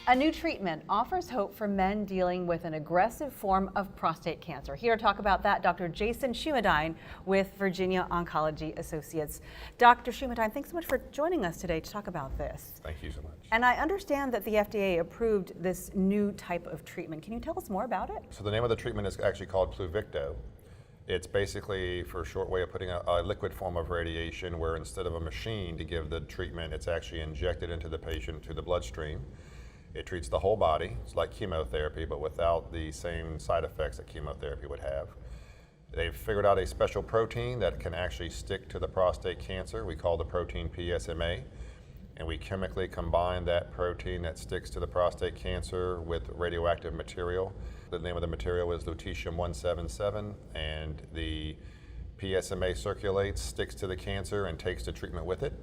A new treatment offers hope for men dealing with an aggressive form of prostate cancer. Here to talk about that, Dr. Jason Shumadine with Virginia Oncology Associates. Dr. Shumadine, thanks so much for joining us today to talk about this. Thank you so much. And I understand that the FDA approved this new type of treatment. Can you tell us more about it? So the name of the treatment is actually called Pluvicto. It's basically, for a short way of putting it, a liquid form of radiation where instead of a machine to give the treatment, it's actually injected into the patient through the bloodstream. It treats the whole body. It's like chemotherapy, but without the same side effects that chemotherapy would have. They've figured out a special protein that can actually stick to the prostate cancer. We call the protein PSMA. And we chemically combine that protein that sticks to the prostate cancer with radioactive material. The name of the material is lutetium-177, and the PSMA circulates, sticks to the cancer, and takes the treatment with it.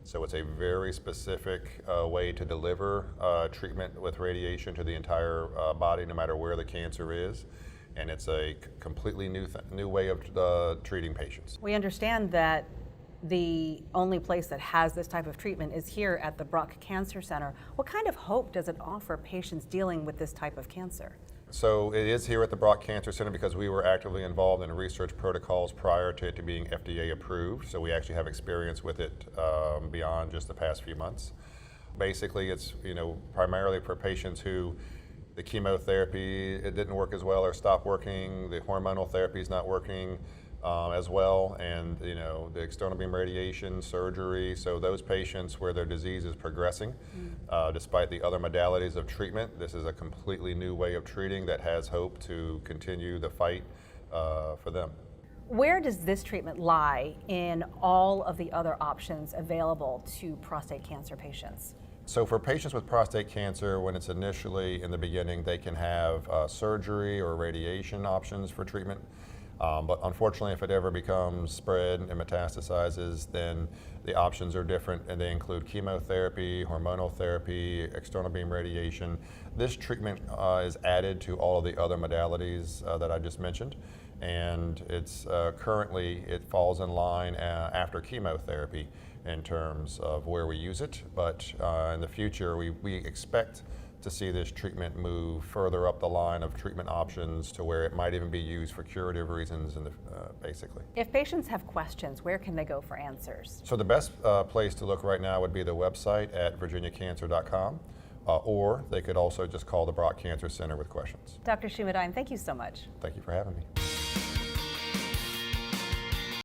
So it's a very specific way to deliver treatment with radiation to the entire body, no matter where the cancer is. And it's a completely new way of treating patients. We understand that the only place that has this type of treatment is here at the Brock Cancer Center. What kind of hope does it offer patients dealing with this type of cancer? So it is here at the Brock Cancer Center because we were actively involved in research protocols prior to it being FDA approved. So we actually have experience with it beyond just the past few months. Basically, it's primarily for patients who the chemotherapy, it didn't work as well or stopped working, the hormonal therapy is not working as well, and the external beam radiation, surgery. So those patients where their disease is progressing, despite the other modalities of treatment, this is a completely new way of treating that has hope to continue the fight for them. Where does this treatment lie in all of the other options available to prostate cancer patients? So for patients with prostate cancer, when it's initially in the beginning, they can have surgery or radiation options for treatment. But unfortunately, if it ever becomes spread and metastasizes, then the options are different, and they include chemotherapy, hormonal therapy, external beam radiation. This treatment is added to all of the other modalities that I just mentioned, and it's currently, it falls in line after chemotherapy in terms of where we use it. But in the future, we expect to see this treatment move further up the line of treatment options to where it might even be used for curative reasons, basically. If patients have questions, where can they go for answers? So the best place to look right now would be the website at virginiacancer.com, or they could also just call the Brock Cancer Center with questions. Dr. Shumadine, thank you so much. Thank you for having me.